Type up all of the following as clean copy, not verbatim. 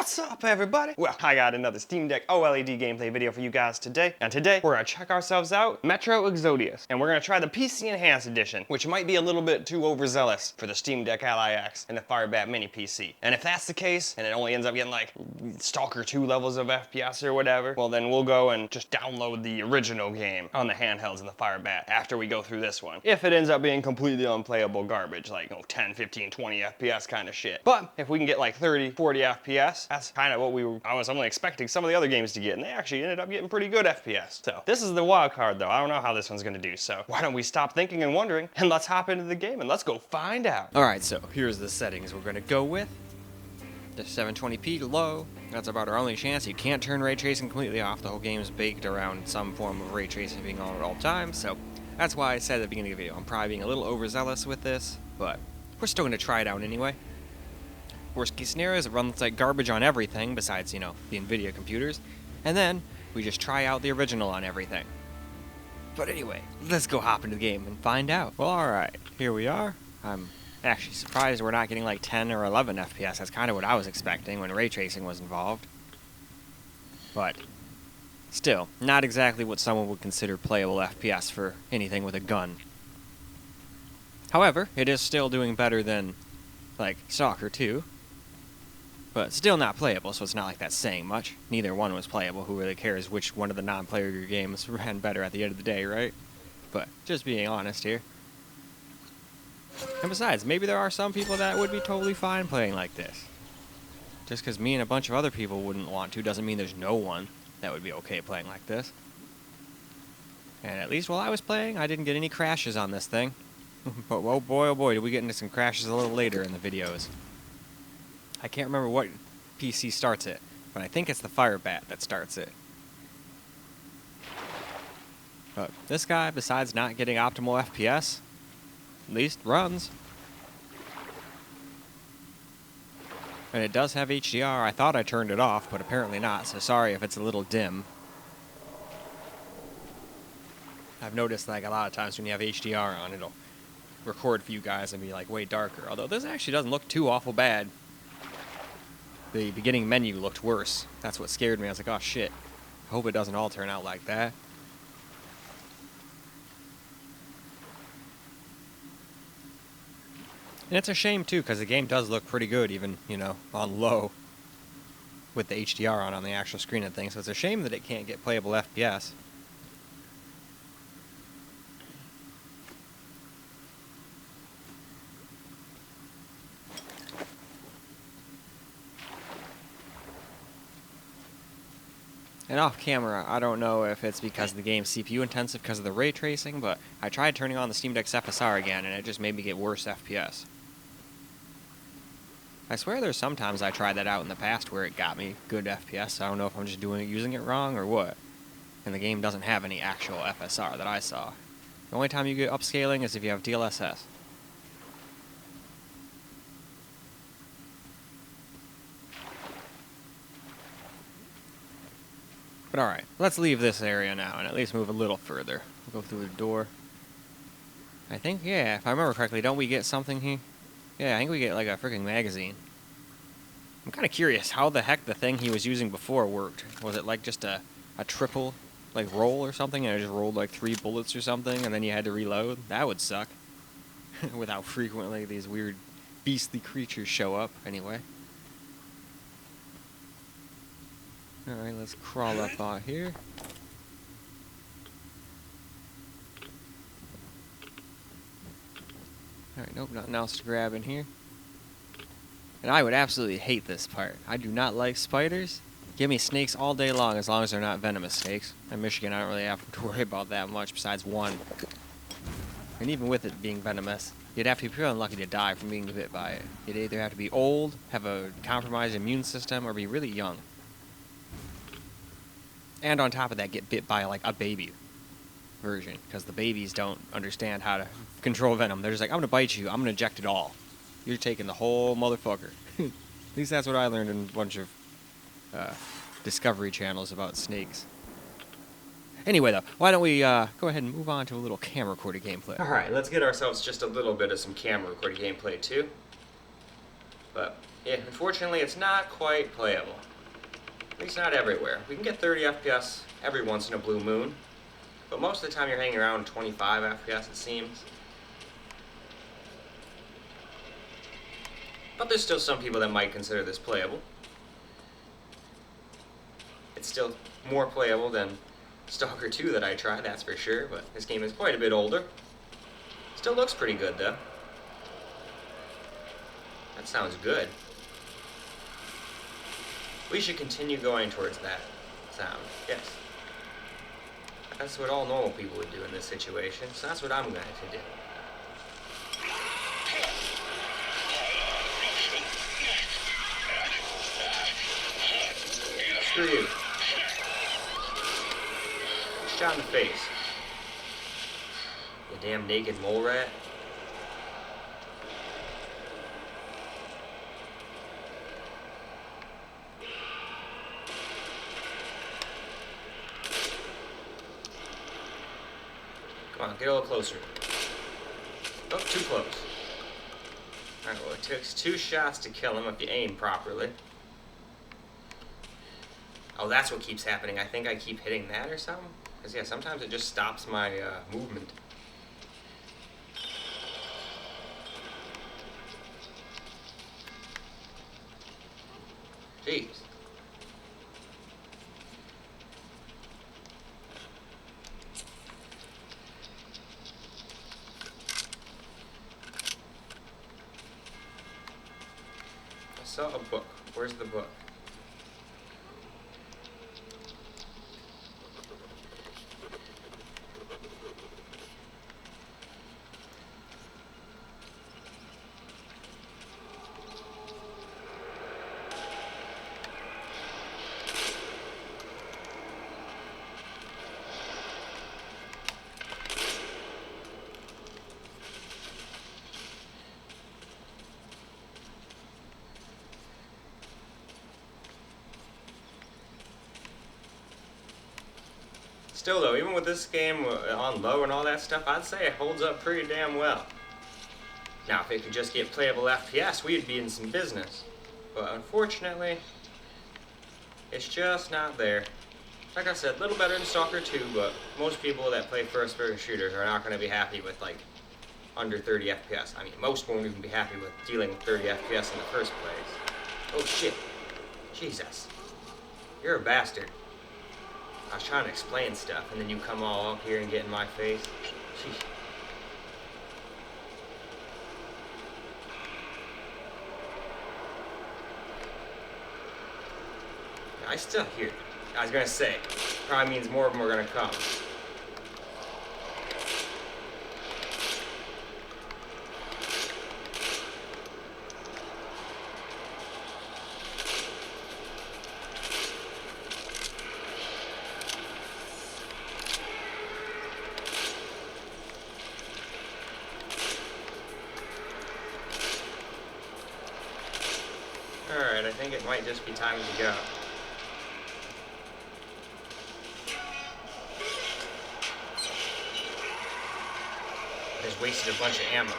What's up, everybody? Well, I got another Steam Deck OLED gameplay video for you guys today. And today, we're gonna check ourselves out Metro Exodus. And we're gonna try the PC Enhanced Edition, which might be a little bit too overzealous for the Steam Deck LIX and the Firebat Mini PC. And if that's the case, and it only ends up getting like Stalker 2 levels of FPS or whatever, well then we'll go and just download the original game on the handhelds and the Firebat after we go through this one. If it ends up being completely unplayable garbage, like 10, 15, 20 FPS kind of shit. But if we can get like 30, 40 FPS, that's kind of what I was only expecting some of the other games to get, and they actually ended up getting pretty good FPS. So this is the wild card though. I don't know how this one's gonna do, so why don't we stop thinking and wondering, and let's hop into the game and let's go find out. Alright, so here's the settings we're gonna go with. The 720p low. That's about our only chance. You can't turn ray tracing completely off. The whole game's baked around some form of ray tracing being on at all times, so that's why I said at the beginning of the video, I'm probably being a little overzealous with this, but we're still gonna try it out anyway. Worst case scenario is it runs like garbage on everything besides, the NVIDIA computers, and then we just try out the original on everything. But anyway, let's go hop into the game and find out. Well, alright, here we are. I'm actually surprised we're not getting like 10 or 11 FPS. That's kind of what I was expecting when ray tracing was involved. But still, not exactly what someone would consider playable FPS for anything with a gun. However, it is still doing better than, like, Stalker 2. But still not playable, so it's not like that's saying much. Neither one was playable. Who really cares which one of the non-player games ran better at the end of the day, right? But just being honest here. And besides, maybe there are some people that would be totally fine playing like this. Just because me and a bunch of other people wouldn't want to doesn't mean there's no one that would be okay playing like this. And at least while I was playing, I didn't get any crashes on this thing. But oh boy, did we get into some crashes a little later in the videos. I can't remember what PC starts it, but I think it's the Firebat that starts it. But this guy, besides not getting optimal FPS, at least runs. And it does have HDR. I thought I turned it off, but apparently not, so sorry if it's a little dim. I've noticed like a lot of times when you have HDR on, it'll record for you guys and be like way darker. Although this actually doesn't look too awful bad. The beginning menu looked worse. That's what scared me. I was like, oh shit. I hope it doesn't all turn out like that. And it's a shame too, because the game does look pretty good even, on low. With the HDR on the actual screen and things. So it's a shame that it can't get playable FPS. And off camera, I don't know if it's because the game's CPU intensive because of the ray tracing, but I tried turning on the Steam Deck's FSR again and it just made me get worse FPS. I swear there's sometimes I tried that out in the past where it got me good FPS. I don't know if I'm just using it wrong or what. And the game doesn't have any actual FSR that I saw. The only time you get upscaling is if you have DLSS. But alright, let's leave this area now and at least move a little further. We'll go through the door. I think, yeah, if I remember correctly, don't we get something here? Yeah, I think we get like a freaking magazine. I'm kind of curious how the heck the thing he was using before worked. Was it like just a triple like roll or something and it just rolled like 3 bullets or something and then you had to reload? That would suck. With how frequently these weird beastly creatures show up anyway. Alright, let's crawl up out here. Alright, nope, nothing else to grab in here. And I would absolutely hate this part. I do not like spiders. Give me snakes all day long as they're not venomous snakes. In Michigan, I don't really have to worry about that much besides one. And even with it being venomous, you'd have to be pretty unlucky to die from being bit by it. You'd either have to be old, have a compromised immune system, or be really young. And on top of that, get bit by like a baby version, because the babies don't understand how to control venom. They're just like, I'm gonna bite you, I'm gonna inject it all. You're taking the whole motherfucker. At least that's what I learned in a bunch of Discovery channels about snakes. Anyway though, why don't we go ahead and move on to a little camera recorded gameplay. Alright, let's get ourselves just a little bit of some camera recorded gameplay too. But Yeah, unfortunately it's not quite playable. At least not everywhere. We can get 30 FPS every once in a blue moon, but most of the time you're hanging around 25 FPS it seems. But there's still some people that might consider this playable. It's still more playable than Stalker 2 that I tried, that's for sure, but this game is quite a bit older. Still looks pretty good though. That sounds good. We should continue going towards that sound, yes. That's what all normal people would do in this situation, so that's what I'm going to do. Screw you. Shot in the face. You damn naked mole rat. Come on, get a little closer. Oh, too close. Alright, well it takes 2 shots to kill him if you aim properly. Oh, that's what keeps happening. I think I keep hitting that or something. Because, yeah, sometimes it just stops my movement. Jeez. I saw a book. Where's the book? Still though, even with this game on low and all that stuff, I'd say it holds up pretty damn well. Now, if it could just get playable FPS, we'd be in some business. But unfortunately, it's just not there. Like I said, a little better than Stalker 2, but most people that play first-person shooters are not going to be happy with, like, under 30 FPS. I mean, most won't even be happy with dealing with 30 FPS in the first place. Oh shit. Jesus. You're a bastard. I was trying to explain stuff, and then you come all up here and get in my face. Sheesh. I still hear it. I was gonna say, probably means more of them are gonna come. Alright, I think it might just be time to go. I just wasted a bunch of ammo.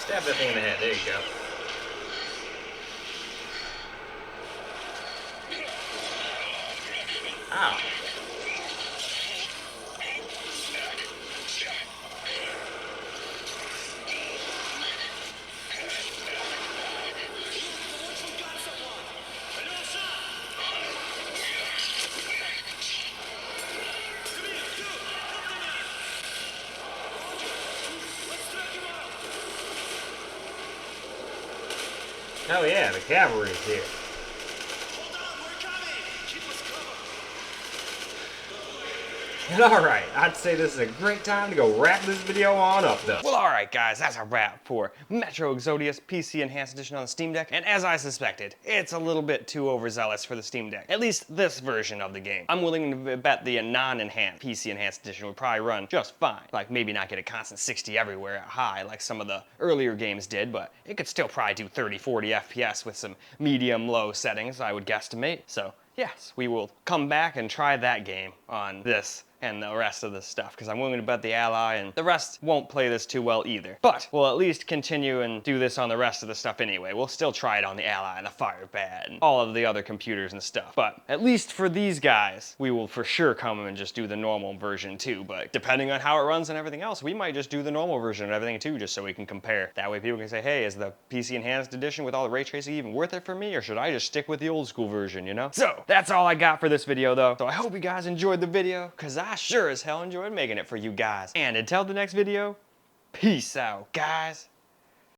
Stab that thing in the head, there you go. Ow. Oh yeah, the cavalry's here. And alright, I'd say this is a great time to go wrap this video on up though. Well, alright guys, that's a wrap for Metro Exodus PC Enhanced Edition on the Steam Deck, and as I suspected, it's a little bit too overzealous for the Steam Deck. At least this version of the game. I'm willing to bet the non-enhanced PC Enhanced Edition would probably run just fine. Like maybe not get a constant 60 everywhere at high like some of the earlier games did, but it could still probably do 30-40 FPS with some medium-low settings, I would guesstimate. So yes, we will come back and try that game on this and the rest of the stuff, because I'm willing to bet the Ally and the rest won't play this too well either. But we'll at least continue and do this on the rest of the stuff anyway. We'll still try it on the Ally and the Firepad and all of the other computers and stuff. But at least for these guys, we will for sure come and just do the normal version too. But depending on how it runs and everything else, we might just do the normal version and everything too, just so we can compare. That way people can say, hey, is the PC Enhanced Edition with all the ray tracing even worth it for me, or should I just stick with the old school version, you know? So that's all I got for this video though. So I hope you guys enjoyed the video, because I sure as hell enjoyed making it for you guys. And until the next video, peace out, guys.